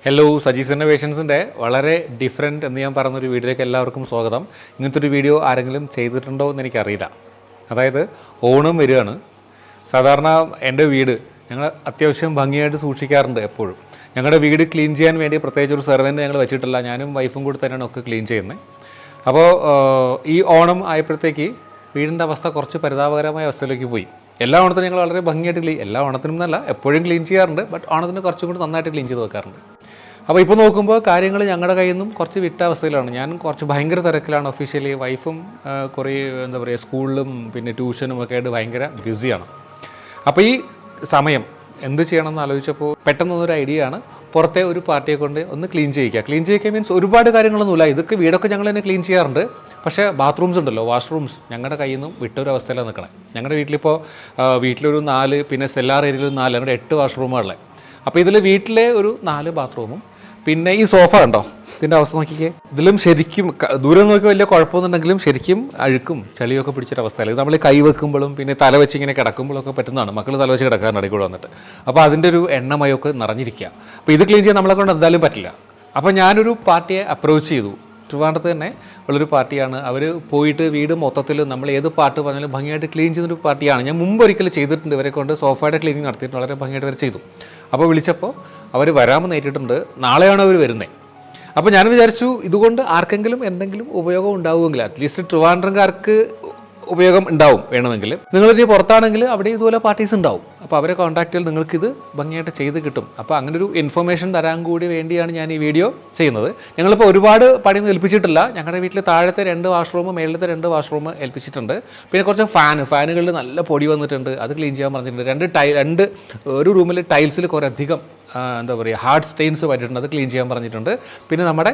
Hello Saji ഇന്നോവേഷൻസിൻ്റെ വളരെ different എന്ന് ഞാൻ പറഞ്ഞൊരു വീഡിയോയിലേക്ക് എല്ലാവർക്കും സ്വാഗതം. ഇങ്ങനത്തെ ഒരു വീഡിയോ ആരെങ്കിലും ചെയ്തിട്ടുണ്ടോ എന്ന് എനിക്കറിയില്ല. അതായത് ഓണം വരികയാണ്. സാധാരണ എൻ്റെ വീട് ഞങ്ങൾ അത്യാവശ്യം ഭംഗിയായിട്ട് സൂക്ഷിക്കാറുണ്ട് എപ്പോഴും. ഞങ്ങളുടെ വീട് ക്ലീൻ ചെയ്യാൻ വേണ്ടി പ്രത്യേകിച്ച് ഒരു സെർവൻറ്റ് ഞങ്ങൾ വെച്ചിട്ടില്ല. ഞാനും വൈഫും കൂടി തന്നെയാണ് ഒക്കെ ക്ലീൻ ചെയ്യുന്നത്. അപ്പോൾ ഈ ഓണം ആയപ്പോഴത്തേക്ക് വീടിൻ്റെ അവസ്ഥ കുറച്ച് പരിതാപകരമായ അവസ്ഥയിലേക്ക് പോയി. എല്ലാ ഓണത്തിനും ഞങ്ങൾ വളരെ ഭംഗിയായിട്ട് എല്ലാ ഓണത്തിനും എന്നല്ല എപ്പോഴും ക്ലീൻ ചെയ്യാറുണ്ട്, ബട്ട് ഓണത്തിന് കുറച്ചും കൂടി നന്നായിട്ട് ക്ലീൻ ചെയ്ത് വെക്കാറുണ്ട്. അപ്പോൾ ഇപ്പോൾ നോക്കുമ്പോൾ കാര്യങ്ങൾ ഞങ്ങളുടെ കയ്യിൽ നിന്നും കുറച്ച് വിട്ട അവസ്ഥയിലാണ്. ഞാൻ കുറച്ച് ഭയങ്കര തിരക്കിലാണ് ഒഫീഷ്യലി. വൈഫും കുറേ എന്താ പറയുക സ്കൂളിലും പിന്നെ ട്യൂഷനും ഒക്കെ ആയിട്ട് ഭയങ്കര ബിസിയാണ്. അപ്പോൾ ഈ സമയം എന്ത് ചെയ്യണമെന്ന് ആലോചിച്ചപ്പോൾ പെട്ടെന്നൊരു ഐഡിയ ആണ്, പുറത്തെ ഒരു പാർട്ടിയെ കൊണ്ട് ഒന്ന് ക്ലീൻ ചെയ്യിക്കുക മീൻസ് ഒരുപാട് കാര്യങ്ങളൊന്നുമില്ല. ഇതൊക്കെ വീടൊക്കെ ഞങ്ങൾ തന്നെ ക്ലീൻ ചെയ്യാറുണ്ട്. പക്ഷേ ബാത്റൂംസ് ഉണ്ടല്ലോ, വാഷ്റൂംസ് ഞങ്ങളുടെ കയ്യിൽ നിന്നും വിട്ടൊരവസ്ഥയിലാണ് നിൽക്കണേ. ഞങ്ങളുടെ വീട്ടിലിപ്പോൾ വീട്ടിലൊരു 4, പിന്നെ സെല്ലാർ ഏരിയയിൽ 4, അങ്ങനെ 8 വാഷ്റൂമുകളെ. അപ്പോൾ ഇതിൽ വീട്ടിലെ ഒരു 4 ബാത്റൂമും പിന്നെ ഈ സോഫ ഉണ്ടോ, ഇതിൻ്റെ അവസ്ഥ നോക്കിക്കേ. ഇതിലും ശരിക്കും ദൂരം നോക്കി വലിയ കുഴപ്പമൊന്നുണ്ടെങ്കിലും ശരിക്കും അഴുക്കും ചളിയൊക്കെ പിടിച്ചൊരവസ്ഥയിൽ നമ്മൾ കൈ വെക്കുമ്പോഴും പിന്നെ തല വെച്ച് ഇങ്ങനെ കിടക്കുമ്പോഴൊക്കെ പറ്റുന്നതാണ്. മക്കൾ തല വെച്ച് കിടക്കാറുണ്ട് അടിക്കൂടെ വന്നിട്ട്. അപ്പോൾ അതിൻ്റെ ഒരു എണ്ണമയൊക്കെ നിറഞ്ഞിരിക്കുക. അപ്പോൾ ഇത് ക്ലീൻ ചെയ്യാൻ നമ്മളെ കൊണ്ട് എന്തായാലും പറ്റില്ല. അപ്പോൾ ഞാനൊരു പാർട്ടിയെ അപ്രോച്ച് ചെയ്തു. ട്രിവാൻഡ്രത്ത് തന്നെ ഉള്ളൊരു പാർട്ടിയാണ്. അവർ പോയിട്ട് വീട് മൊത്തത്തിൽ നമ്മൾ ഏത് പാട്ട് പറഞ്ഞാലും ഭംഗിയായിട്ട് ക്ലീൻ ചെയ്യുന്നൊരു പാർട്ടിയാണ്. ഞാൻ മുമ്പ് ഒരിക്കലും ചെയ്തിട്ടുണ്ട്. ഇവരെ കൊണ്ട് സോഫയുടെ ക്ലീനിങ് നടത്തിയിട്ട് വളരെ ഭംഗിയായിട്ട് അവർ ചെയ്തു. അപ്പോൾ വിളിച്ചപ്പോൾ അവർ വരാമെന്ന് ഏറ്റിട്ടുണ്ട്. നാളെയാണ് അവർ വരുന്നത്. അപ്പോൾ ഞാൻ വിചാരിച്ചു ഇതുകൊണ്ട് ആർക്കെങ്കിലും എന്തെങ്കിലും ഉപയോഗം ഉണ്ടാവുമെങ്കിൽ, അറ്റ്ലീസ്റ്റ് ട്രിവാൻഡ്രംകാർക്ക് ഉപയോഗം ഉണ്ടാവും. വേണമെങ്കിൽ നിങ്ങളിനി പുറത്താണെങ്കിൽ അവിടെ ഇതുപോലെ പാർട്ടീസ് ഉണ്ടാവും. അപ്പോൾ അവരെ കോൺടാക്ട് ചെയ്താൽ നിങ്ങൾക്കിത് ഭംഗിയായിട്ട് ചെയ്ത് കിട്ടും. അപ്പോൾ അങ്ങനെ ഒരു ഇൻഫർമേഷൻ തരാൻ കൂടി വേണ്ടിയാണ് ഞാൻ ഈ വീഡിയോ ചെയ്യുന്നത്. ഞങ്ങളിപ്പോൾ ഒരുപാട് പണിയൊന്നും ഏൽപ്പിച്ചിട്ടില്ല. ഞങ്ങളുടെ വീട്ടിൽ താഴത്തെ 2 വാഷ്റൂം, മേളിലത്തെ 2 വാഷ്റൂം ഏൽപ്പിച്ചിട്ടുണ്ട്. പിന്നെ കുറച്ച് ഫാനുകളിൽ നല്ല പൊടി വന്നിട്ടുണ്ട്, അത് ക്ലീൻ ചെയ്യാൻ പറഞ്ഞിട്ടുണ്ട്. ഒരു റൂമിൽ ടൈൽസിൽ കുറേ അധികം എന്താ പറയുക ഹാർഡ് സ്റ്റെയിൻസ് പറ്റിയിട്ടുണ്ട്, അത് ക്ലീൻ ചെയ്യാൻ പറഞ്ഞിട്ടുണ്ട്. പിന്നെ നമ്മുടെ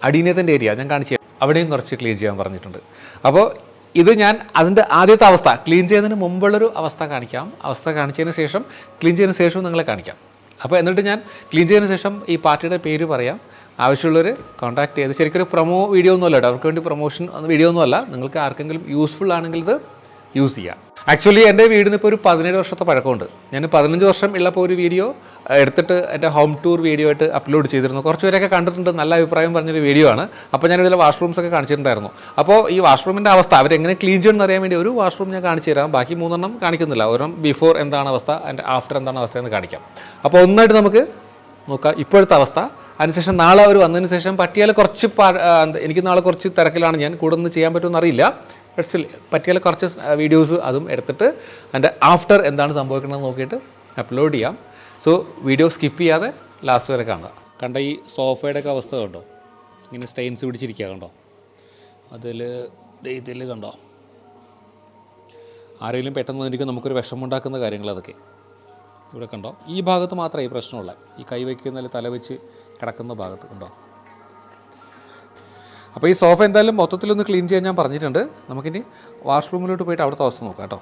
അടിയനത്തിൻ്റെ ഏരിയ ഞാൻ കാണിച്ചു, അവിടെയും കുറച്ച് ക്ലീൻ ചെയ്യാൻ പറഞ്ഞിട്ടുണ്ട്. അപ്പോൾ ഇത് ഞാൻ അതിൻ്റെ ആദ്യത്തെ അവസ്ഥ ക്ലീൻ ചെയ്യുന്നതിന് മുമ്പുള്ളൊരു അവസ്ഥ കാണിക്കാം. അവസ്ഥ കാണിച്ചതിന് ശേഷം ക്ലീൻ ചെയ്യുന്നതിന് ശേഷവും നിങ്ങളെ കാണിക്കാം. അപ്പോൾ എന്നിട്ട് ഞാൻ ക്ലീൻ ചെയ്തതിന് ശേഷം ഈ പാർട്ടിയുടെ പേര് പറയാം. ആവശ്യമുള്ളവർ കോൺടാക്ട് ചെയ്ത്, ശരിക്കൊരു പ്രൊമോ വീഡിയോ ഒന്നുമല്ല കേട്ടോ, അവർക്ക് വേണ്ടി പ്രൊമോഷൻ വീഡിയോ ഒന്നുമല്ല. നിങ്ങൾക്ക് ആർക്കെങ്കിലും യൂസ്ഫുൾ ആണെങ്കിൽ ഇത് യൂസ് ചെയ്യാം. ആക്ച്വലി എൻ്റെ വീടിന് ഇപ്പോൾ ഒരു 17 വർഷത്തെ പഴക്കമുണ്ട്. ഞാൻ 15 വർഷം ഉള്ളപ്പോൾ ഒരു വീഡിയോ എടുത്തിട്ട് എൻ്റെ ഹോം ടൂർ വീഡിയോ ആയിട്ട് അപ്ലോഡ് ചെയ്തിരുന്നു. കുറച്ച് പേരൊക്കെ കണ്ടിട്ടുണ്ട്, നല്ല അഭിപ്രായം പറഞ്ഞൊരു വീഡിയോ ആണ്. അപ്പോൾ ഞാൻ ഇതിലെ വാഷ്റൂംസ് ഒക്കെ കാണിച്ചിട്ടുണ്ടായിരുന്നു. അപ്പോൾ ഈ വാഷ്റൂമിൻ്റെ അവസ്ഥ അവരെങ്ങനെ ക്ലീൻ ചെയ്യണമെന്ന് അറിയാൻ വേണ്ടി ഒരു വാഷ്റൂം ഞാൻ കാണിച്ചു തരാം. ബാക്കി 3 കാണിക്കുന്നില്ല. ഒരെണ്ണം ബിഫോർ എന്താണ് അവസ്ഥ, അതിൻ്റെ ആഫ്റ്റർ എന്താണ് അവസ്ഥ എന്ന് കാണിക്കാം. അപ്പോൾ ഒന്നായിട്ട് നമുക്ക് നോക്കാം ഇപ്പോഴത്തെ അവസ്ഥ. അതിനുശേഷം നാളെ അവർ വന്നതിന് ശേഷം പറ്റിയാൽ കുറച്ച് എനിക്ക് നാളെ കുറച്ച് തിരക്കിലാണ്, ഞാൻ കൂടെ ഒന്ന് ചെയ്യാൻ പറ്റുമെന്ന് അറിയില്ല. സ്റ്റിൽ പറ്റിയാൽ കുറച്ച് വീഡിയോസ് അതും എടുത്തിട്ട് അതിൻ്റെ ആഫ്റ്റർ എന്താണ് സംഭവിക്കണമെന്ന് നോക്കിയിട്ട് അപ്ലോഡ് ചെയ്യാം. സോ വീഡിയോ സ്കിപ്പ് ചെയ്യാതെ ലാസ്റ്റ് വരെ കാണുക. കണ്ട ഈ സോഫയുടെ ഒക്കെ അവസ്ഥ കണ്ടോ, ഇങ്ങനെ സ്റ്റെയിൻസ് പിടിച്ചിരിക്കുക കണ്ടോ, ഇതിൽ കണ്ടോ. ആരെങ്കിലും പെട്ടെന്ന് വന്നിരിക്കും നമുക്കൊരു വിഷമമുണ്ടാക്കുന്ന കാര്യങ്ങൾ അതൊക്കെ ഇവിടെ കണ്ടോ. ഈ ഭാഗത്ത് മാത്രമേ ഈ പ്രശ്നമുള്ള, ഈ കൈ വയ്ക്കുന്നതിൽ തല വെച്ച് കിടക്കുന്ന ഭാഗത്ത് കണ്ടോ. അപ്പോൾ ഈ സോഫ എന്തായാലും മൊത്തത്തിലൊന്ന് ക്ലീൻ ചെയ്യാൻ ഞാൻ പറഞ്ഞിട്ടുണ്ട്. നമുക്കിനി വാഷ്റൂമിലോട്ട് പോയിട്ട് അവിടുത്തെ അവസ്ഥ നോക്കാം കേട്ടോ.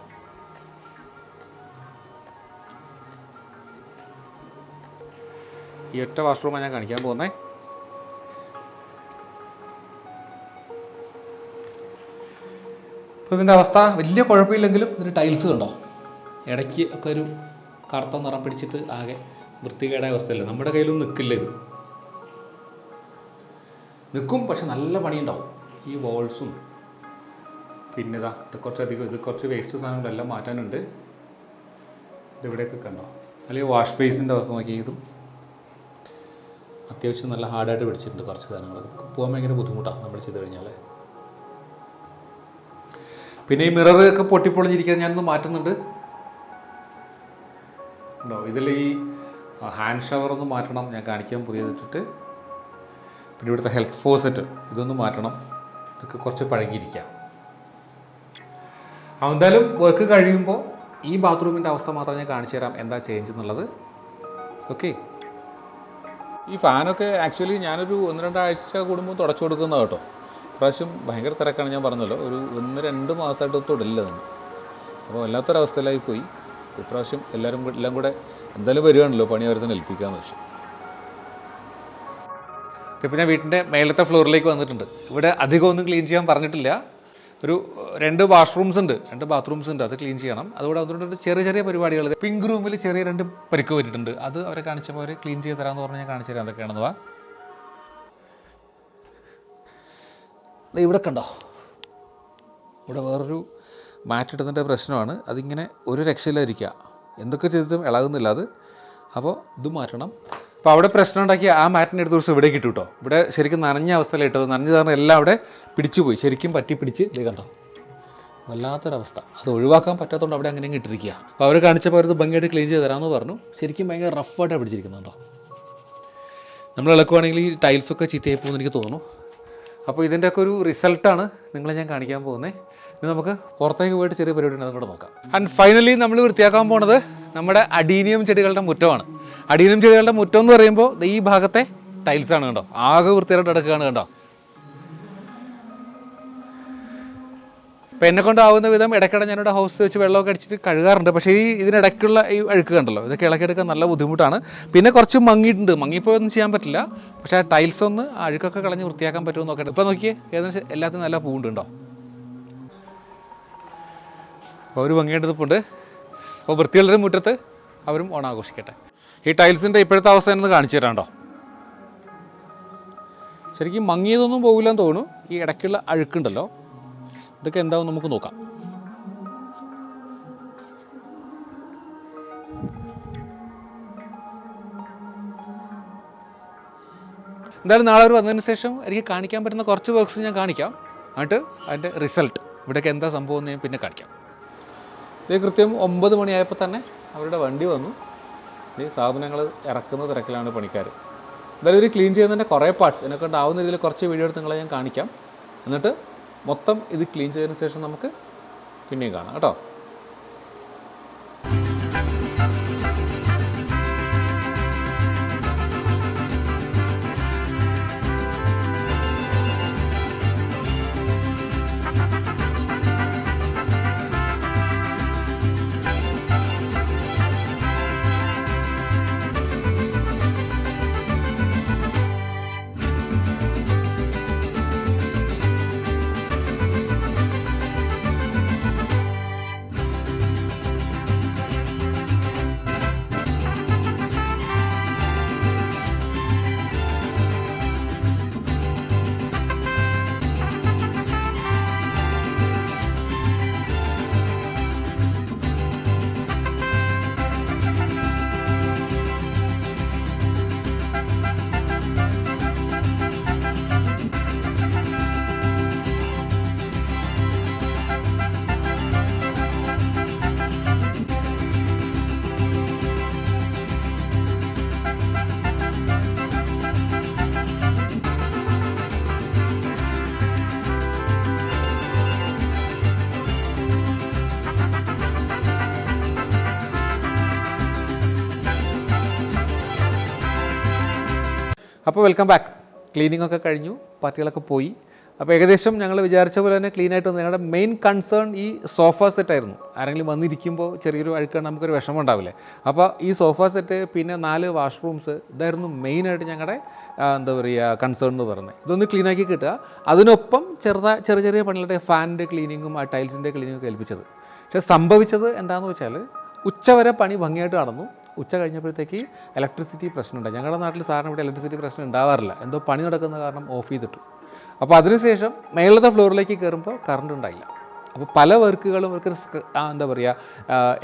ഈ ഒറ്റ വാഷ്റൂമാണ് ഞാൻ കാണിക്കാൻ പോകുന്നത്. അപ്പോൾ ഇതിൻ്റെ അവസ്ഥ വലിയ കുഴപ്പമില്ലെങ്കിലും ഇതിൻ്റെ ടൈൽസ് കണ്ടോ, ഇടയ്ക്ക് ഒക്കെ ഒരു കറുത്ത നിറം പിടിച്ചിട്ട് ആകെ വൃത്തികേടായ അവസ്ഥയല്ല. നമ്മുടെ കയ്യിലൊന്നും നിൽക്കില്ല, ഇത് നിൽക്കും പക്ഷെ നല്ല പണിയുണ്ടാവും. ഈ വോൾസും പിന്നെ ഇത് കുറച്ച് വേസ്റ്റ് സാധനങ്ങളെല്ലാം മാറ്റാനുണ്ട്. ഇതിവിടെയൊക്കെ കണ്ടോ. അല്ലെങ്കിൽ വാഷ് ബേസിൻ്റെ അവസ്ഥ നോക്കി, ഇതും അത്യാവശ്യം നല്ല ഹാർഡായിട്ട് പിടിച്ചിട്ടുണ്ട്. കുറച്ച് സാധനങ്ങളൊക്കെ പോകാൻ ഭയങ്കര ബുദ്ധിമുട്ടാണ് നമ്മൾ ചെയ്ത് കഴിഞ്ഞാൽ. പിന്നെ ഈ മിററൊക്കെ പൊട്ടിപ്പൊളിഞ്ഞിരിക്കാൻ ഞാനൊന്ന് മാറ്റുന്നുണ്ട് ഉണ്ടോ. ഇതിൽ ഈ ഹാൻഡ് ഷവറൊന്ന് മാറ്റണം, ഞാൻ കാണിക്കാൻ പുതിയതിട്ടിട്ട്. പിന്നെ ഇവിടുത്തെ ഹെൽത്ത് ഫോസെറ്റ് ഇതൊന്ന് മാറ്റണം, ഇതൊക്കെ കുറച്ച് പഴകിയിരിക്കാം. എന്തായാലും വർക്ക് കഴിയുമ്പോൾ ഈ ബാത്റൂമിൻ്റെ അവസ്ഥ മാത്രം ഞാൻ കാണിച്ചു തരാം എന്താ ചേഞ്ച് എന്നുള്ളത്. ഓക്കെ. ഈ ഫാനൊക്കെ ആക്ച്വലി ഞാനൊരു 1-2 ആഴ്ച കൂടുമ്പോൾ തുടച്ചു കൊടുക്കുന്നത് കേട്ടോ. ഇപ്രാവശ്യം ഭയങ്കര തിരക്കാണ്, ഞാൻ പറഞ്ഞല്ലോ. ഒരു 1-2 മാസമായിട്ട് തൊടില്ല തന്നെ. അപ്പോൾ വല്ലാത്തൊരവസ്ഥയിലായി പോയി. ഇപ്രാവശ്യം എല്ലാം കൂടെ എന്തായാലും വരികയാണല്ലോ, പണി അവർ തന്നെ ഏൽപ്പിക്കാമെന്ന് വെച്ചു. ഇപ്പോൾ ഞാൻ വീട്ടിൻ്റെ മേളത്തെ ഫ്ലോറിലേക്ക് വന്നിട്ടുണ്ട്. ഇവിടെ അധികം ഒന്നും ക്ലീൻ ചെയ്യാൻ പറഞ്ഞിട്ടില്ല. ഒരു 2 വാഷ്റൂംസ് ഉണ്ട്, 2 ബാത്റൂംസ് ഉണ്ട്, അത് ക്ലീൻ ചെയ്യണം. അതുകൂടെ അതുകൊണ്ട് ചെറിയ ചെറിയ പരിപാടികൾ. പിങ്ക് റൂമിൽ ചെറിയ 2 പരിക്ക് പറ്റിയിട്ടുണ്ട്, അത് അവരെ കാണിച്ചപ്പോൾ അവർ ക്ലീൻ ചെയ്ത് തരാമെന്ന് പറഞ്ഞാൽ ഞാൻ കാണിച്ചു തരാം എന്തൊക്കെയാണെന്ന്. ഇവിടെ കണ്ടോ, ഇവിടെ വേറൊരു മാറ്റ് ഇടുന്നതിൻ്റെ പ്രശ്നമാണ്. അതിങ്ങനെ ഒരു രക്ഷയിലായിരിക്കുക, എന്തൊക്കെ ചെയ്തിട്ടും ഇളകുന്നില്ല അത്. അപ്പോൾ ഇത് മാറ്റണം. അപ്പോൾ അവിടെ പ്രശ്നം ഉണ്ടാക്കി ആ മാറ്റിൻ്റെ അടുത്ത ദിവസം ഇവിടേക്ക് ഇട്ടു കേട്ടോ. ഇവിടെ ശരിക്കും നനഞ്ഞ അവസ്ഥയിലാണ് ഇട്ടത്. നനഞ്ഞ കാരണം എല്ലാം അവിടെ പിടിച്ചു പോയി, ശരിക്കും പറ്റി പിടിച്ച് ഇത് കണ്ടോ, വല്ലാത്തൊരവസ്ഥ. അത് ഒഴിവാക്കാൻ പറ്റാത്തതുകൊണ്ട് അവിടെ അങ്ങനെ ഇട്ടിരിക്കുക. അപ്പോൾ അവർ കാണിച്ചപ്പോൾ അവരത് ഭംഗിയായിട്ട് ക്ലീൻ ചെയ്ത് തരാമെന്ന് പറഞ്ഞു. ശരിക്കും ഭയങ്കര റഫായിട്ടാണ് പിടിച്ചിരിക്കുന്നുണ്ടോ. നമ്മൾ ഇളക്കുവാണെങ്കിൽ ഈ ടൈൽസൊക്കെ ചീത്തയായി പോകുമെന്ന് എനിക്ക് തോന്നുന്നു. അപ്പോൾ ഇതിൻ്റെയൊക്കെ ഒരു റിസൾട്ടാണ് നിങ്ങളെ ഞാൻ കാണിക്കാൻ പോകുന്നത്. ഇനി നമുക്ക് പുറത്തേക്ക് പോയിട്ട് ചെറിയ പരിപാടി ഉണ്ട്, അതും കൂടെ നോക്കാം. ആൻഡ് ഫൈനലി നമ്മൾ വൃത്തിയാക്കാൻ പോണത് നമ്മുടെ അഡീനിയം ചെടികളുടെ മുറ്റമാണ്. അഡീനിയം ചെടികളുടെ മുറ്റം എന്ന് പറയുമ്പോൾ ഈ ഭാഗത്തെ ടൈൽസാണ് കണ്ടോ, ആകെ വൃത്തിയായിട്ട് കിടക്കുകയാണ് കണ്ടോ. അപ്പോൾ എന്നെ കൊണ്ടാവുന്ന വിധം ഇടയ്ക്കിടെ ഞാനിവിടെ ഹൗസ് വെച്ച് വെള്ളമൊക്കെ അടിച്ചിട്ട് കഴുകാറുണ്ട്. പക്ഷേ ഇതിനിടയ്ക്കുള്ള ഈ അഴുക്ക് കണ്ടല്ലോ, ഇതൊക്കെ ഇളക്കിയെടുക്കാൻ നല്ല ബുദ്ധിമുട്ടാണ്. പിന്നെ കുറച്ച് മങ്ങിയിട്ടുണ്ട്, മങ്ങിപ്പോയൊന്നും ചെയ്യാൻ പറ്റില്ല. പക്ഷേ ആ ടൈൽസ് ഒന്ന് അഴുക്കൊക്കെ കളഞ്ഞ് വൃത്തിയാക്കാൻ പറ്റുമെന്ന് നോക്കട്ടെ. ഇപ്പോൾ നോക്കിയേ, ഏകദേശം എല്ലാത്തിനും നല്ല പൂവുണ്ടോ. അപ്പോൾ ഒരു ഭംഗിയായിട്ടിപ്പുണ്ട്. അപ്പോൾ വൃത്തിയുള്ളൊരു മുറ്റത്ത് അവരും ഓണം ആഘോഷിക്കട്ടെ. ഈ ടൈൽസിൻ്റെ ഇപ്പോഴത്തെ അവസ്ഥ എന്ന് കാണിച്ചു തരാണ്ടോ. ശരിക്കും മങ്ങിയതൊന്നും പോകില്ലെന്ന് തോന്നുന്നു. ഈ ഇടയ്ക്കുള്ള അഴുക്കുണ്ടല്ലോ, ഇതൊക്കെ എന്താവും നമുക്ക് നോക്കാം. എന്തായാലും നാളെ അവർ വന്നതിന് ശേഷം എനിക്ക് കാണിക്കാൻ പറ്റുന്ന കുറച്ച് വർക്ക്സ് ഞാൻ കാണിക്കാം. എന്നിട്ട് അതിൻ്റെ റിസൾട്ട് ഇവിടേക്ക് എന്താ സംഭവം എന്ന് ഞാൻ പിന്നെ കാണിക്കാം. ഇത് കൃത്യം 9 മണിയായപ്പോൾ തന്നെ അവരുടെ വണ്ടി വന്നു. ഈ സാധനങ്ങൾ ഇറക്കുന്ന തിരക്കിലാണ് പണിക്കാർ. എന്തായാലും ഒരു ക്ലീൻ ചെയ്യുന്നതിൻ്റെ കുറേ പാർട്സ് എന്നെക്കൊണ്ട് ആവുന്ന രീതിയിൽ കുറച്ച് വീഡിയോ എടുത്ത് നിങ്ങളെ ഞാൻ കാണിക്കാം. എന്നിട്ട് മൊത്തം ഇത് ക്ലീൻ ചെയ്തതിന് ശേഷം നമുക്ക് പിന്നെയും കാണാം കേട്ടോ. അപ്പോൾ വെൽക്കം ബാക്ക്. ക്ലീനിങ് ഒക്കെ കഴിഞ്ഞു, പാർട്ടികളൊക്കെ പോയി. അപ്പോൾ ഏകദേശം ഞങ്ങൾ വിചാരിച്ച പോലെ തന്നെ ക്ലീനായിട്ട് വന്നു. ഞങ്ങളുടെ മെയിൻ കൺസേൺ ഈ സോഫ സെറ്റായിരുന്നു. ആരെങ്കിലും വന്നിരിക്കുമ്പോൾ ചെറിയൊരു അഴുക്കാണ്, നമുക്കൊരു വിഷമം ഉണ്ടാവില്ലേ. അപ്പോൾ ഈ സോഫ സെറ്റ്, പിന്നെ 4 വാഷ്റൂംസ്, ഇതായിരുന്നു മെയിനായിട്ട് ഞങ്ങളുടെ എന്താ പറയുക കൺസേൺ എന്ന് പറയുന്നത്. ഇതൊന്ന് ക്ലീനാക്കി കിട്ടുക. അതിനൊപ്പം ചെറിയ ചെറിയ പണികളുടെ ഫാനിൻ്റെ ക്ലീനിങ്ങും ആ ടൈൽസിൻ്റെ ക്ലീനിങ്ങും ഏൽപ്പിച്ചത്. പക്ഷേ സംഭവിച്ചത് എന്താണെന്ന് വെച്ചാൽ ഉച്ചവരെ പണി ഭംഗിയായിട്ട് നടന്നു. ഉച്ച കഴിഞ്ഞപ്പോഴത്തേക്ക് ഇലക്ട്രിസിറ്റി പ്രശ്നമുണ്ടായി. ഞങ്ങളുടെ നാട്ടിൽ സാറിന് ഇവിടെ ഇലക്ട്രിസിറ്റി പ്രശ്നം ഉണ്ടാവാറില്ല, എന്തോ പണി നടക്കുന്ന കാരണം ഓഫ് ചെയ്തിട്ടു. അപ്പോൾ അതിനുശേഷം മേളത്തെ ഫ്ലോറിലേക്ക് കയറുമ്പോൾ കറണ്ട് ഉണ്ടായില്ല. അപ്പോൾ പല വർക്കുകളും ഇവർക്ക് എന്താ പറയുക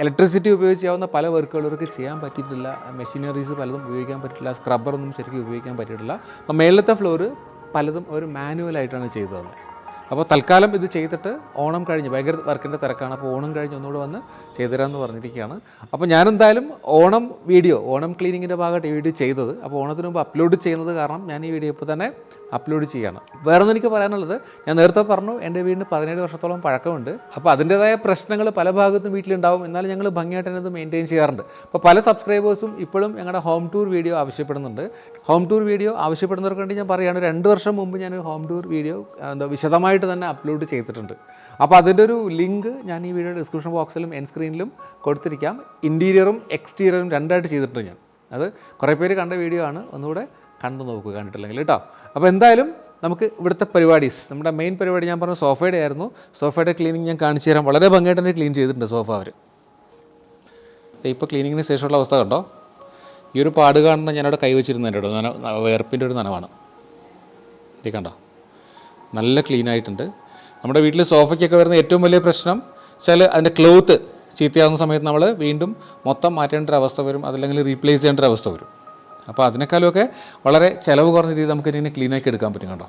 ഇലക്ട്രിസിറ്റി ഉപയോഗിച്ചാവുന്ന പല വർക്കുകളും ഇവർക്ക് ചെയ്യാൻ പറ്റിയിട്ടില്ല. മെഷീനറീസ് പലതും ഉപയോഗിക്കാൻ പറ്റില്ല, സ്ക്രബ്ബറൊന്നും ശരിക്കും ഉപയോഗിക്കാൻ പറ്റിയിട്ടില്ല. അപ്പോൾ മേളത്തെ ഫ്ലോറ് പലതും അവർ മാനുവലായിട്ടാണ് ചെയ്തു തന്നത്. അപ്പോൾ തൽക്കാലം ഇത് ചെയ്തിട്ട് ഓണം കഴിഞ്ഞ് ഭയങ്കര വർക്കിൻ്റെ തിരക്കാണ്. അപ്പോൾ ഓണം കഴിഞ്ഞ് ഒന്നുകൂടെ വന്ന് ചെയ്തു തരാമെന്ന് പറഞ്ഞിരിക്കുകയാണ്. അപ്പോൾ ഞാനെന്തായാലും ഓണം ക്ലീനിങ്ങിൻ്റെ ഭാഗമായിട്ട് ഈ വീഡിയോ ചെയ്തത്. അപ്പോൾ ഓണത്തിന് മുമ്പ് അപ്ലോഡ് ചെയ്യുന്നത് കാരണം ഞാൻ ഈ വീഡിയോ ഇപ്പോൾ തന്നെ അപ്ലോഡ് ചെയ്യുകയാണ്. വേറെ ഒന്നും എനിക്ക് പറയാനുള്ളത്, ഞാൻ നേരത്തെ പറഞ്ഞു എൻ്റെ വീടിന് 17 വർഷത്തോളം പഴക്കമുണ്ട്. അപ്പോൾ അതിൻ്റേതായ പ്രശ്നങ്ങൾ പല ഭാഗത്തും വീട്ടിലുണ്ടാവും. എന്നാലും ഞങ്ങൾ ഭംഗിയായിട്ട് തന്നെ ഇത് മെയിൻറ്റെയിൻ ചെയ്യാറുണ്ട്. അപ്പോൾ പല സബ്സ്ക്രൈബേഴ്സും ഇപ്പോഴും ഞങ്ങളുടെ ഹോം ടൂർ വീഡിയോ ആവശ്യപ്പെടുന്നുണ്ട്. ഹോം ടൂർ വീഡിയോ ആവശ്യപ്പെടുന്നവർക്ക് വേണ്ടി ഞാൻ പറയുകയാണ്, 2 വർഷം മുമ്പ് ഞാൻ ഹോം ടൂർ വീഡിയോ വിശദമായിട്ട് തന്നെ അപ്ലോഡ് ചെയ്തിട്ടുണ്ട്. അപ്പോൾ അതിൻ്റെ ഒരു ലിങ്ക് ഞാൻ ഈ വീഡിയോ ഡിസ്ക്രിപ്ഷൻ ബോക്സിലും എൻ സ്ക്രീനിലും കൊടുത്തിരിക്കാം. ഇൻറ്റീരിയറും എക്സ്റ്റീരിയറും രണ്ടായിട്ട് ചെയ്തിട്ടുണ്ട് ഞാൻ. അത് കുറേ പേര് കണ്ട വീഡിയോ ആണ്, ഒന്നുകൂടെ കണ്ടു നോക്കുക കണ്ടിട്ടില്ലെങ്കിൽ കേട്ടോ. അപ്പോൾ എന്തായാലും നമുക്ക് ഇവിടുത്തെ പരിപാടീസ്, നമ്മുടെ മെയിൻ പരിപാടി ഞാൻ പറഞ്ഞ സോഫയുടെ ആയിരുന്നു. സോഫയുടെ ക്ലീനിങ് ഞാൻ കാണിച്ചു തരാം. വളരെ ഭംഗിയായിട്ട് തന്നെ ക്ലീൻ ചെയ്തിട്ടുണ്ട് സോഫ അവർ. ഇപ്പോൾ ക്ലീനിങ്ങിന് ശേഷമുള്ള അവസ്ഥ കണ്ടോ? ഈ ഒരു പാട് കാണുന്ന ഞാനവിടെ കൈവച്ചിരുന്നതിൻ്റെ വേർപ്പിൻ്റെ ഒരു നനവാണ്. ഇത് കണ്ടോ, നല്ല ക്ലീനായിട്ടുണ്ട്. നമ്മുടെ വീട്ടിൽ സോഫയ്ക്കൊക്കെ വരുന്ന ഏറ്റവും വലിയ പ്രശ്നം വെച്ചാൽ അതിൻ്റെ ക്ലോത്ത് ചീത്തയാകുന്ന സമയത്ത് നമ്മൾ വീണ്ടും മൊത്തം മാറ്റേണ്ട ഒരു അവസ്ഥ വരും, അതല്ലെങ്കിൽ റീപ്ലേസ് ചെയ്യേണ്ട ഒരു അവസ്ഥ വരും. അപ്പോൾ അതിനേക്കാളുമൊക്കെ വളരെ ചിലവ് കുറഞ്ഞ രീതിയിൽ നമുക്ക് ഇതിനെ ക്ലീനാക്കി എടുക്കാൻ പറ്റും. കണ്ടോ,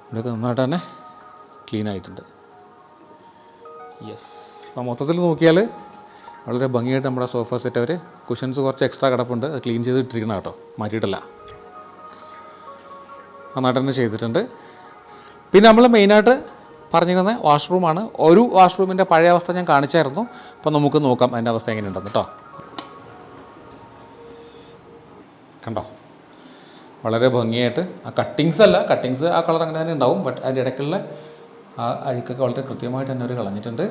ഇവിടെയൊക്കെ നന്നായിട്ട് തന്നെ ക്ലീനായിട്ടുണ്ട്. യെസ്, അപ്പോൾ മൊത്തത്തിൽ നോക്കിയാൽ വളരെ ഭംഗിയായിട്ട് നമ്മുടെ സോഫ സെറ്റ് അവർ കുഷൻസ് കുറച്ച് എക്സ്ട്രാ കിടപ്പുണ്ട്, അത് ക്ലീൻ ചെയ്ത് ഇട്ടിരിക്കണം കേട്ടോ, മാറ്റിയിട്ടില്ല. നന്നായിട്ട് തന്നെ ചെയ്തിട്ടുണ്ട്. പിന്നെ നമ്മൾ മെയിനായിട്ട് പറഞ്ഞിരുന്നത് വാഷ്റൂമാണ്. ഒരു വാഷ്റൂമിൻ്റെ പഴയ അവസ്ഥ ഞാൻ കാണിച്ചായിരുന്നു. അപ്പോൾ നമുക്ക് നോക്കാം അതിൻ്റെ അവസ്ഥ എങ്ങനെയുണ്ടെന്ന് കേട്ടോ. കണ്ടോ, വളരെ ഭംഗിയായിട്ട് ആ കട്ടിങ്സ് ആ കളർ അങ്ങനെ തന്നെ ഉണ്ടാവും. ബട്ട് അതിൻ്റെ ഇടയ്ക്കുള്ള ആ അഴുക്കൊക്കെ വളരെ കൃത്യമായിട്ട് തന്നെ അവർ കളഞ്ഞിട്ടുണ്ട്.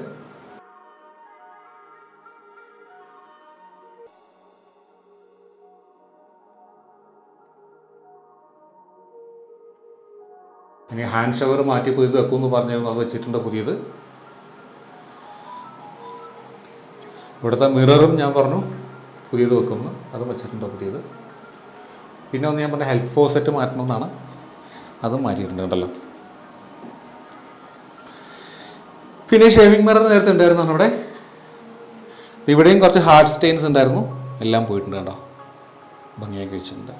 ഇനി ഹാൻഡ് ഷവർ മാറ്റി പുതിയത് വെക്കുമെന്ന് പറഞ്ഞിരുന്നു, അത് വെച്ചിട്ടുണ്ട് പുതിയത്. ഇവിടുത്തെ മിററും ഞാൻ പറഞ്ഞു പുതിയത് വെക്കുന്നു, അതും വെച്ചിട്ടുണ്ട് പുതിയത്. പിന്നെ ഒന്ന് ഞാൻ പറഞ്ഞ ഹെൽത്ത് ഫോർ സെറ്റ് മാറ്റണമെന്നാണ്, അതും മാറ്റിയിട്ടുണ്ട് കേട്ടല്ലോ. പിന്നെ ഷേവിങ് മിറർ നേരത്തെ ഉണ്ടായിരുന്നു അവിടെ. ഇവിടെയും കുറച്ച് ഹാർഡ് സ്റ്റെയിൻസ് ഉണ്ടായിരുന്നു, എല്ലാം പോയിട്ടുണ്ട് കേട്ടോ, ഭംഗിയായി കഴിച്ചിട്ടുണ്ട്.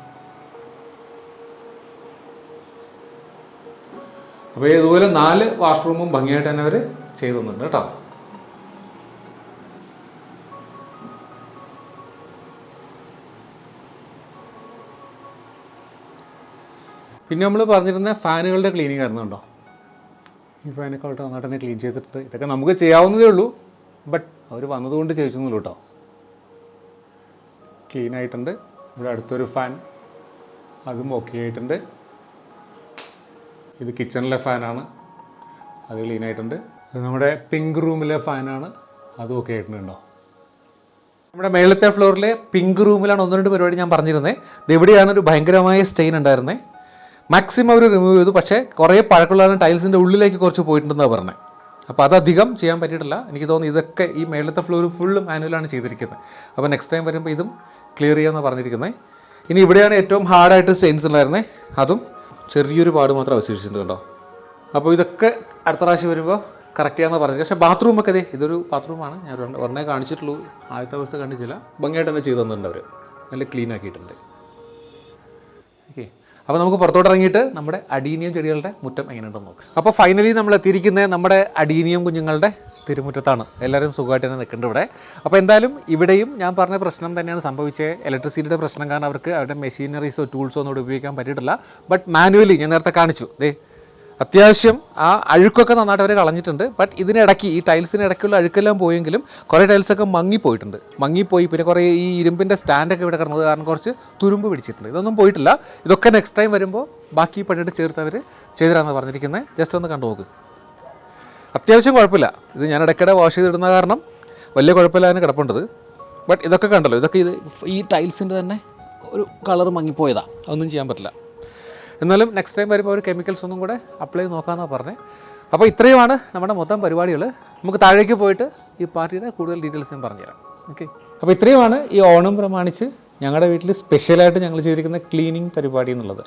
അപ്പോൾ ഇതുപോലെ 4 വാഷ്റൂമും ഭംഗിയായിട്ട് തന്നെ അവർ ചെയ്തു തന്നിട്ടുണ്ട് കേട്ടോ. പിന്നെ നമ്മൾ പറഞ്ഞിരുന്ന ഫാനുകളുടെ ക്ലീനിങ് ആയിരുന്നു കേട്ടോ. ഈ ഫാനൊക്കെ അവിടെ നന്നായിട്ട് തന്നെ ക്ലീൻ ചെയ്തിട്ട് ഇതൊക്കെ നമുക്ക് ചെയ്യാവുന്നതേ ഉള്ളൂ. ബട്ട് അവർ വന്നതുകൊണ്ട് ചോദിച്ചൊന്നുള്ളൂ കേട്ടോ. ക്ലീൻ ആയിട്ടുണ്ട്. ഇവിടെ അടുത്തൊരു ഫാൻ, അതും ഓക്കെ ആയിട്ടുണ്ട്. ഇത് കിച്ചണിലെ ഫാനാണ്, അത് ക്ലീൻ ആയിട്ടുണ്ട്. ഇത് നമ്മുടെ പിങ്ക് റൂമിലെ ഫാനാണ്, അതും ഓക്കെ ആയിട്ടുണ്ട് കേട്ടോ. നമ്മുടെ മേളത്തെ ഫ്ലോറിലെ പിങ്ക് റൂമിലാണ് 1-2 പരിപാടി ഞാൻ പറഞ്ഞിരുന്നത്. ഇത് എവിടെയാണ് ഒരു ഭയങ്കരമായ സ്റ്റെയിൻ ഉണ്ടായിരുന്നത്. മാക്സിമം അവർ റിമൂവ് ചെയ്തു, പക്ഷേ കുറേ പഴക്കമുള്ള ടൈൽസിൻ്റെ ഉള്ളിലേക്ക് കുറച്ച് പോയിട്ടുണ്ടെന്നാണ് പറഞ്ഞത്. അപ്പോൾ അതധികം ചെയ്യാൻ പറ്റിയിട്ടില്ല. എനിക്ക് തോന്നുന്നു ഇതൊക്കെ ഈ മേളത്തെ ഫ്ലോർ ഫുള്ള് മാനുവലാണ് ചെയ്തിരിക്കുന്നത്. അപ്പോൾ നെക്സ്റ്റ് ടൈം വരുമ്പോൾ ഇതും ക്ലിയർ ചെയ്യാമെന്നാണ് പറഞ്ഞിരിക്കുന്നത്. ഇനി ഇവിടെയാണ് ഏറ്റവും ഹാർഡായിട്ട് സ്റ്റെയിൻസ് ഉണ്ടായിരുന്നത്, അതും ചെറിയൊരു പാട് മാത്രം അവശേഷിച്ചിട്ടുണ്ട് കേട്ടോ. അപ്പോൾ ഇതൊക്കെ അടുത്ത പ്രാവശ്യം വരുമ്പോൾ കറക്റ്റ് ചെയ്യാമെന്ന് പറഞ്ഞത്. പക്ഷേ ബാത്റൂമൊക്കെ അതെ, ഇതൊരു ബാത്റൂമാണ്, ഞാൻ ഒരെണ്ണേ കാണിച്ചിട്ടുള്ളൂ, ആദ്യത്തെ അവസ്ഥ കണ്ടിട്ടില്ല. ഭംഗിയായിട്ട് തന്നെ ചെയ്തു തന്നിട്ടുണ്ട് അവർ, നല്ല ക്ലീൻ ആക്കിയിട്ടുണ്ട്. ഓക്കെ, അപ്പോൾ നമുക്ക് പുറത്തോട്ട് ഇറങ്ങിയിട്ട് നമ്മുടെ അഡീനിയം ചെടികളുടെ മുറ്റം എങ്ങനെയുണ്ടെന്ന് നോക്കാം. അപ്പോൾ ഫൈനലി നമ്മൾ എത്തിയിരിക്കുന്നത് നമ്മുടെ അഡീനിയം കുഞ്ഞുങ്ങളുടെ തിരുമുറ്റത്താണ്. എല്ലാവരും സുഖമായിട്ട് തന്നെ നിൽക്കുന്നുണ്ട് ഇവിടെ. അപ്പോൾ എന്തായാലും ഇവിടെയും ഞാൻ പറഞ്ഞ പ്രശ്നം തന്നെയാണ് സംഭവിച്ചത്. ഇലക്ട്രിസിറ്റിയുടെ പ്രശ്നം കാരണം അവർക്ക് അവരുടെ മെഷീനറീസോ ടൂൾസോ ഒന്നും ഉപയോഗിക്കാൻ പറ്റിയിട്ടില്ല. ബട്ട് മാനുവലി ഞാൻ നേരത്തെ കാണിച്ചു, അത്യാവശ്യം ആ അഴുക്കൊക്കെ നന്നായിട്ട് അവർ കളഞ്ഞിട്ടുണ്ട്. ബട്ട് ഇതിനിടയ്ക്ക് ഈ ടൈൽസിന് ഇടയ്ക്കുള്ള അഴുക്കെല്ലാം പോയെങ്കിലും കുറേ ടൈൽസൊക്കെ മങ്ങിപ്പോയിട്ടുണ്ട്. പിന്നെ കുറേ ഈ ഇരുമ്പിൻ്റെ സ്റ്റാൻഡൊക്കെ ഇവിടെ കിടന്നത് കാരണം കുറച്ച് തുരുമ്പ് പിടിച്ചിട്ടുണ്ട്. ഇതൊന്നും പോയിട്ടില്ല. ഇതൊക്കെ നെക്സ്റ്റ് ടൈം വരുമ്പോൾ ബാക്കി പണിയിട്ട് ചേർത്ത് അവർ ചെയ്തിരാന്ന് പറഞ്ഞിരിക്കുന്നത്. ജസ്റ്റ് ഒന്ന് കണ്ടു നോക്ക്. അത്യാവശ്യം കുഴപ്പമില്ല. ഇത് ഞാൻ ഇടയ്ക്കിടെ വാഷ് ചെയ്തിടുന്ന കാരണം വലിയ കുഴപ്പമില്ലാതെ കിടപ്പുണ്ടത്. ബട്ട് ഇതൊക്കെ കണ്ടല്ലോ, ഇതൊക്കെ ഈ ടൈൽസിൻ്റെ തന്നെ ഒരു കളർ മങ്ങിപ്പോയതാണ്, അതൊന്നും ചെയ്യാൻ പറ്റില്ല. എന്നാലും നെക്സ്റ്റ് ടൈം വരുമ്പോൾ ഒരു കെമിക്കൽസ് ഒന്നും കൂടെ അപ്ലൈ ചെയ്ത് നോക്കാമെന്നാണ് പറഞ്ഞത്. അപ്പോൾ ഇത്രയുമാണ് നമ്മുടെ മൊത്തം പരിപാടികൾ. നമുക്ക് താഴേക്ക് പോയിട്ട് ഈ പാർട്ടിയുടെ കൂടുതൽ ഡീറ്റെയിൽസ് ഞാൻ പറഞ്ഞുതരാം. ഓക്കെ, അപ്പോൾ ഇത്രയുമാണ് ഈ ഓണം പ്രമാണിച്ച് ഞങ്ങളുടെ വീട്ടിൽ സ്പെഷ്യലായിട്ട് ഞങ്ങൾ ചെയ്തിരിക്കുന്ന ക്ലീനിങ് പരിപാടി എന്നുള്ളത്.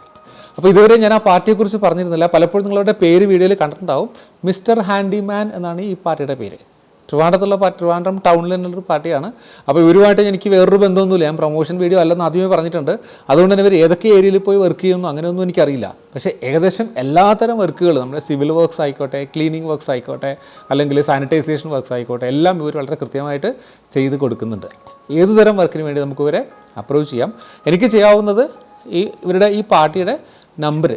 അപ്പോൾ ഇതുവരെ ഞാൻ ആ പാർട്ടിയെക്കുറിച്ച് പറഞ്ഞിരുന്നില്ല. പലപ്പോഴും നിങ്ങളുടെ പേര് വീഡിയോയിൽ കണ്ടിട്ടുണ്ടാവും. മിസ്റ്റർ ഹാൻഡിമാൻ എന്നാണ് ഈ പാർട്ടിയുടെ പേര്. ട്രിവാൻഡ്രം ടൗണിൽ തന്നെയുള്ളൊരു പാർട്ടിയാണ്. അപ്പോൾ ഇവരുമായിട്ട് എനിക്ക് വേറൊരു ബന്ധമൊന്നുമില്ല. ഞാൻ പ്രൊമോഷൻ വീഡിയോ അല്ലെന്ന് ആദ്യമേ പറഞ്ഞിട്ടുണ്ട്. അതുകൊണ്ട് തന്നെ ഇവർ ഏതൊക്കെ ഏരിയയിൽ പോയി വർക്ക് ചെയ്യുന്നു അങ്ങനെയൊന്നും എനിക്കറിയില്ല. പക്ഷേ ഏകദേശം എല്ലാത്തരം വർക്കുകൾ, നമ്മുടെ സിവിൽ വർക്ക്സ് ആയിക്കോട്ടെ, ക്ലീനിങ് വർക്ക്സ് ആയിക്കോട്ടെ, അല്ലെങ്കിൽ സാനിറ്റൈസേഷൻ വർക്ക്സ് ആയിക്കോട്ടെ, എല്ലാം ഇവർ വളരെ കൃത്യമായിട്ട് ചെയ്ത് കൊടുക്കുന്നുണ്ട്. ഏത് തരം വർക്കിന് വേണ്ടി നമുക്ക് ഇവരെ അപ്രോച്ച് ചെയ്യാം. എനിക്ക് ചെയ്യാവുന്നത് ഇവരുടെ ഈ പാർട്ടിയുടെ നമ്പർ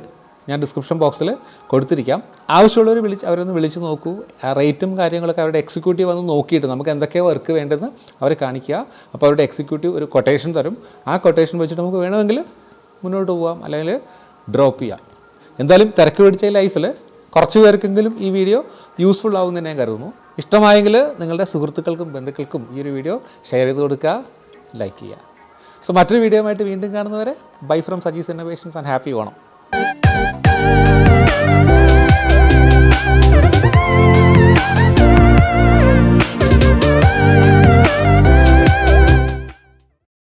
ഞാൻ ഡിസ്ക്രിപ്ഷൻ ബോക്സിൽ കൊടുത്തിരിക്കാം. ആവശ്യമുള്ളവർ അവരൊന്ന് വിളിച്ച് നോക്കൂ. ആ റേറ്റും കാര്യങ്ങളൊക്കെ അവരുടെ എക്സിക്യൂട്ടീവ് വന്ന് നോക്കിയിട്ട് നമുക്ക് എന്തൊക്കെയാണ് വർക്ക് വേണ്ടതെന്ന് അവരെ കാണിക്കുക. അപ്പോൾ അവരുടെ എക്സിക്യൂട്ടീവ് ഒരു കൊട്ടേഷൻ തരും. ആ കൊട്ടേഷൻ വെച്ചിട്ട് നമുക്ക് വേണമെങ്കിൽ മുന്നോട്ട് പോകാം, അല്ലെങ്കിൽ ഡ്രോപ്പ് ചെയ്യാം. എന്തായാലും തിരക്ക് പിടിച്ച ലൈഫിൽ കുറച്ച് പേർക്കെങ്കിലും ഈ വീഡിയോ യൂസ്ഫുൾ ആവുമെന്ന് ഞാൻ കരുതുന്നു. ഇഷ്ടമായെങ്കിൽ നിങ്ങളുടെ സുഹൃത്തുക്കൾക്കും ബന്ധുക്കൾക്കും ഈ ഒരു വീഡിയോ ഷെയർ ചെയ്ത് കൊടുക്കുക, ലൈക്ക് ചെയ്യുക. സോ മറ്റൊരു വീഡിയോ ആയിട്ട് വീണ്ടും കാണുന്നവരെ bye from Saji's innovations and happy Onam. Thank you.